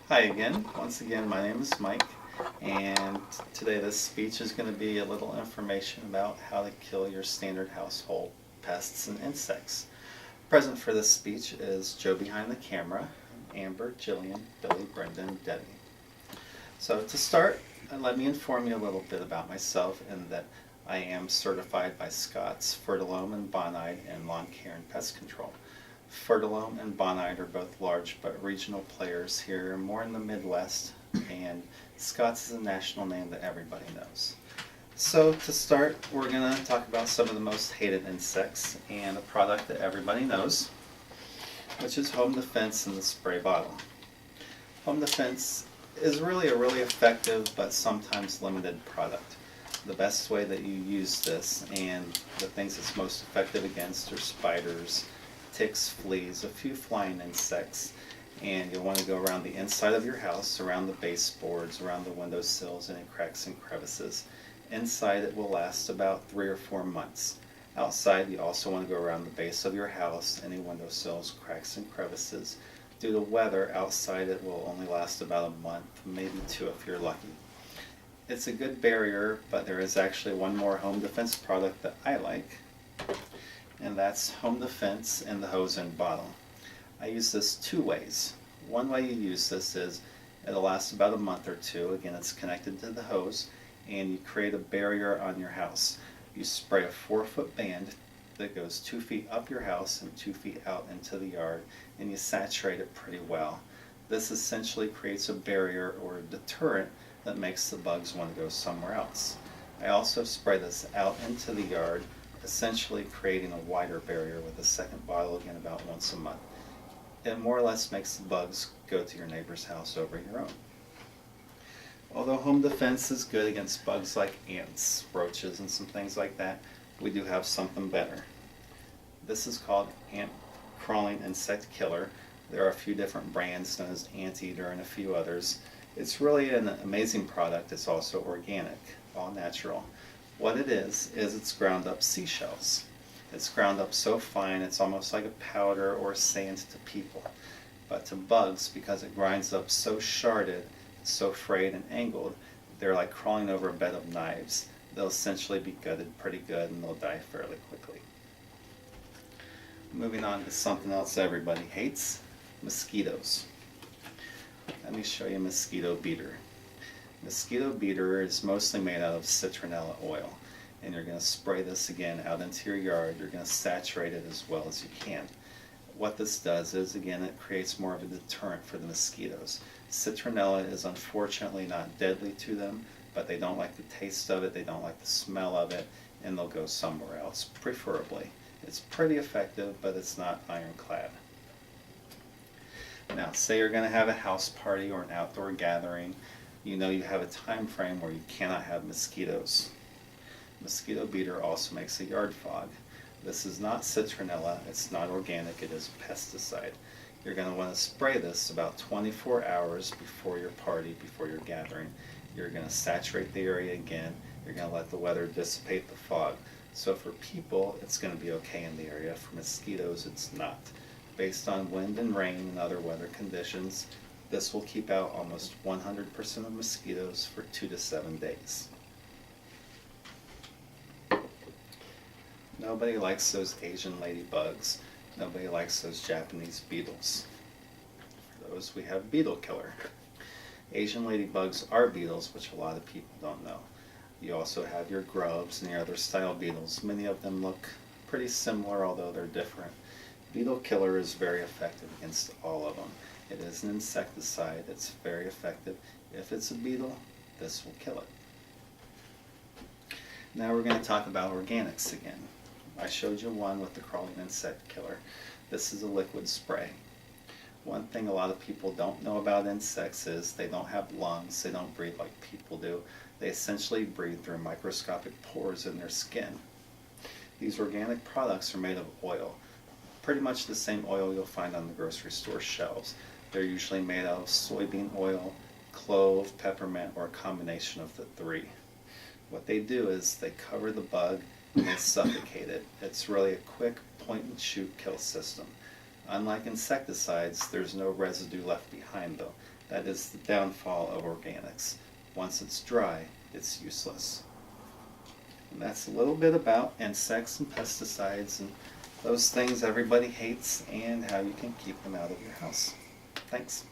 Hi again. Once again, my name is Mike, and today this speech is going to be a little information about how to kill your standard household pests and insects. Present for this speech is Joe behind the camera, Amber, Jillian, Billy, Brendan, and Debbie. So to start, let me inform you a little bit about myself in that I am certified by Scott's Fertilome and Bonide in lawn care and pest control. Fertilome and Bonide are both large but regional players here, more in the Midwest, and Scott's is a national name that everybody knows. So to start, we're going to talk about some of the most hated insects and a product that everybody knows, which is Home Defense in the spray bottle. Home Defense is really a really effective but sometimes limited product. The best way that you use this and the things it's most effective against are spiders, ticks, fleas, a few flying insects, and you'll want to go around the inside of your house, around the baseboards, around the windowsills, any cracks and crevices. Inside it will last about 3 or 4 months. Outside you also want to go around the base of your house, any windowsills, cracks and crevices. Due to weather, outside it will only last about a month, maybe 2 if you're lucky. It's a good barrier, but there is actually one more Home Defense product that I like, and that's Home Defense in the hose and bottle. I use this 2 ways. One way you use this is it'll last about a month or 2. Again, it's connected to the hose, and you create a barrier on your house. You spray a 4-foot band that goes 2 feet up your house and 2 feet out into the yard, and you saturate it pretty well. This essentially creates a barrier or a deterrent that makes the bugs want to go somewhere else. I also spray this out into the yard, essentially creating a wider barrier with a second bottle, again about once a month. It more or less makes the bugs go to your neighbor's house over your own. Although Home Defense is good against bugs like ants, roaches, and some things like that, we do have something better. This is called Ant Crawling Insect Killer. There are a few different brands known as Anteater and a few others. It's really an amazing product. It's also organic, all natural. What it is it's ground up seashells. It's ground up so fine it's almost like a powder or sand to people. But to bugs, because it grinds up so sharded, so frayed and angled, they're like crawling over a bed of knives. They'll essentially be gutted pretty good and they'll die fairly quickly. Moving on to something else everybody hates, mosquitoes. Let me show you a mosquito beater. Mosquito beater is mostly made out of citronella oil, and you're going to spray this again out into your yard. You're going to saturate it as well as you can. What this does is, again, it creates more of a deterrent for the mosquitoes. Citronella is unfortunately not deadly to them, but they don't like the taste of it, they don't like the smell of it, and they'll go somewhere else, preferably. It's pretty effective, but it's not ironclad. Now, say you're going to have a house party or an outdoor gathering. You know you have a time frame where you cannot have mosquitoes. Mosquito beater also makes a yard fog. This is not citronella, it's not organic, it is a pesticide. You're going to want to spray this about 24 hours before your party, before your gathering. You're going to saturate the area again. You're going to let the weather dissipate the fog. So for people, it's going to be okay in the area. For mosquitoes, it's not. Based on wind and rain and other weather conditions, this will keep out almost 100% of mosquitoes for 2 to 7 days. Nobody likes those Asian ladybugs. Nobody likes those Japanese beetles. For those, we have beetle killer. Asian ladybugs are beetles, which a lot of people don't know. You also have your grubs and your other style beetles. Many of them look pretty similar, although they're different. Beetle killer is very effective against all of them. It is an insecticide. It's very effective. If it's a beetle, this will kill it. Now we're going to talk about organics again. I showed you one with the crawling insect killer. This is a liquid spray. One thing a lot of people don't know about insects is they don't have lungs. They don't breathe like people do. They essentially breathe through microscopic pores in their skin. These organic products are made of oil. Pretty much the same oil you'll find on the grocery store shelves. They're usually made out of soybean oil, clove, peppermint, or a combination of the 3. What they do is they cover the bug and they suffocate it. It's really a quick point and shoot kill system. Unlike insecticides, there's no residue left behind though. That is the downfall of organics. Once it's dry, it's useless. And that's a little bit about insects and pesticides and those things everybody hates and how you can keep them out of your house. Thanks.